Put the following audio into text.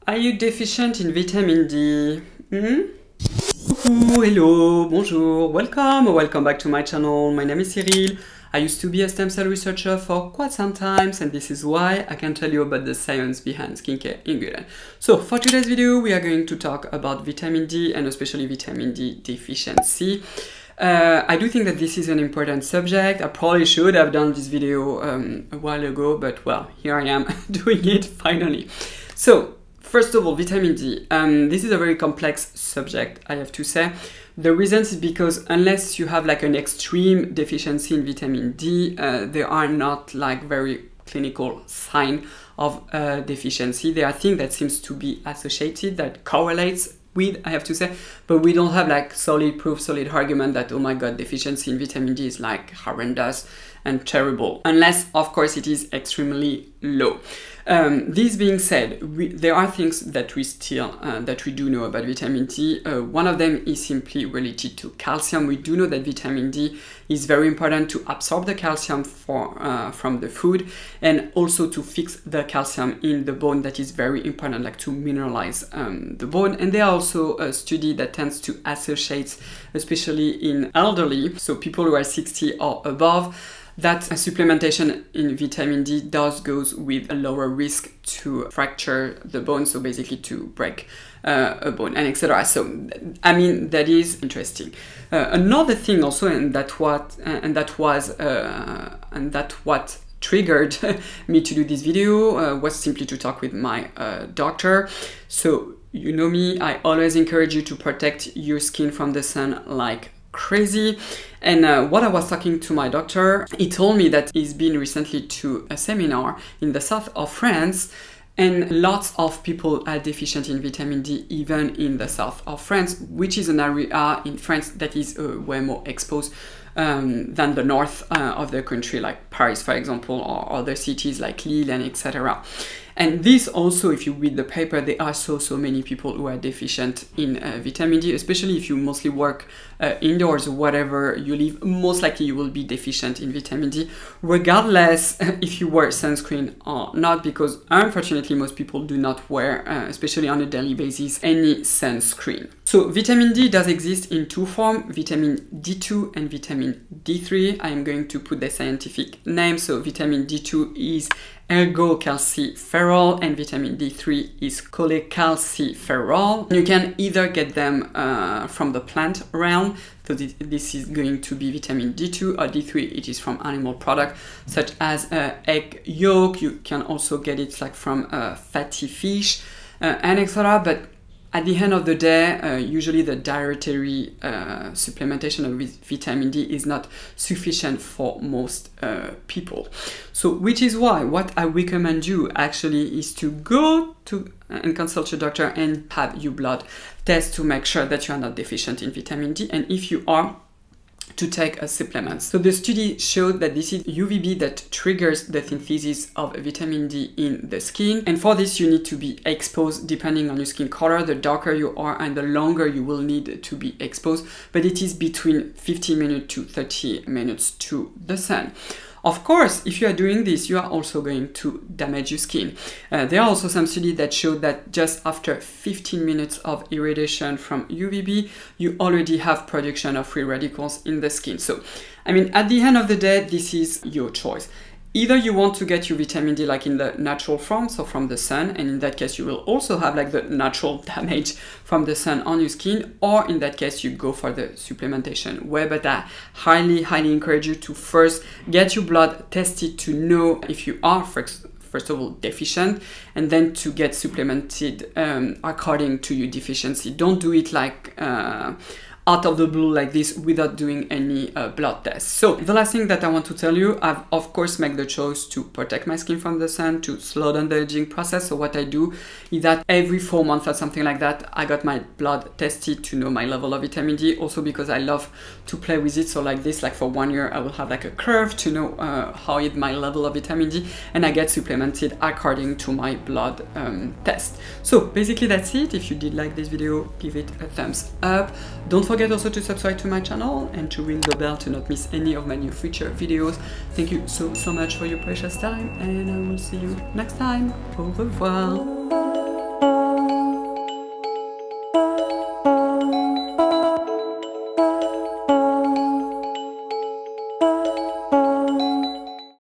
Are you deficient in vitamin D? Hello, bonjour, welcome back to my channel. My name is Cyril. I used to be a stem cell researcher for quite some time, and this is why I can tell you about the science behind skincare ingredients. So for today's video, we are going to talk about vitamin D and especially vitamin D deficiency. I do think that this is an important subject. I probably should have done this video a while ago, but well, here I am doing it finally. So first of all, vitamin D. This is a very complex subject, I have to say. The reason is because unless you have like an extreme deficiency in vitamin D, there are not like very clinical sign of deficiency. There are things that seems to be associated, that correlates with, I have to say, but we don't have like solid proof, solid argument that, oh my god, deficiency in vitamin D is like horrendous and terrible, unless of course it is extremely low. This being said, there are things that we still that we do know about vitamin D. One of them is simply related to calcium. We do know that vitamin D is very important to absorb the calcium from the food, and also to fix the calcium in the bone. That is very important, like to mineralize the bone. And there are also a study that tends to associate, especially in elderly, so people who are 60 or above, that supplementation in vitamin D goes with a lower risk to fracture the bone, so basically to break a bone and etc. So I mean, that is interesting. Another thing also, and that what triggered me to do this video was simply to talk with my doctor. So you know me, I always encourage you to protect your skin from the sun like crazy. And what I was talking to my doctor, he told me that he's been recently to a seminar in the south of France, and lots of people are deficient in vitamin D even in the south of France, which is an area in France that is way more exposed than the north of the country, like Paris, for example, or other cities like Lille and etc. And this also, if you read the paper, there are so many people who are deficient in vitamin D, especially if you mostly work indoors or whatever you live, most likely you will be deficient in vitamin D, regardless if you wear sunscreen or not, because unfortunately most people do not wear, especially on a daily basis, any sunscreen. So vitamin D does exist in two forms, vitamin D2 and vitamin D3. I am going to put the scientific name. So vitamin D2 is ergocalciferol and vitamin D3 is cholecalciferol. You can either get them from the plant realm, so this is going to be vitamin D2, or D3 it is from animal product such as egg yolk. You can also get it like from fatty fish and etc. But at the end of the day, usually the dietary supplementation of vitamin D is not sufficient for most people. So which is why what I recommend you actually is to go to and consult your doctor and have your blood test to make sure that you are not deficient in vitamin D, and if you are, to take a supplement. So the study showed that this is UVB that triggers the synthesis of vitamin D in the skin, and for this you need to be exposed depending on your skin color. The darker you are and the longer you will need to be exposed, but it is between 15 minutes to 30 minutes to the sun. Of course, if you are doing this, you are also going to damage your skin. There are also some studies that show that just after 15 minutes of irradiation from UVB, you already have production of free radicals in the skin. So, I mean, at the end of the day, this is your choice. Either you want to get your vitamin D like in the natural form, so from the sun, and in that case you will also have like the natural damage from the sun on your skin, or in that case you go for the supplementation way. But I highly encourage you to first get your blood tested to know if you are first of all deficient, and then to get supplemented according to your deficiency. Don't do it like out of the blue like this without doing any blood tests. So the last thing that I want to tell you, I've of course made the choice to protect my skin from the sun, to slow down the aging process. So what I do is that every 4 months or something like that, I got my blood tested to know my level of vitamin D, also because I love to play with it. So like this, like for 1 year, I will have like a curve to know how is my level of vitamin D, and I get supplemented according to my blood test. So basically that's it. If you did like this video, give it a thumbs up. Don't forget also to subscribe to my channel and to ring the bell to not miss any of my new future videos. Thank you so much for your precious time, and I will see you next time. Au revoir.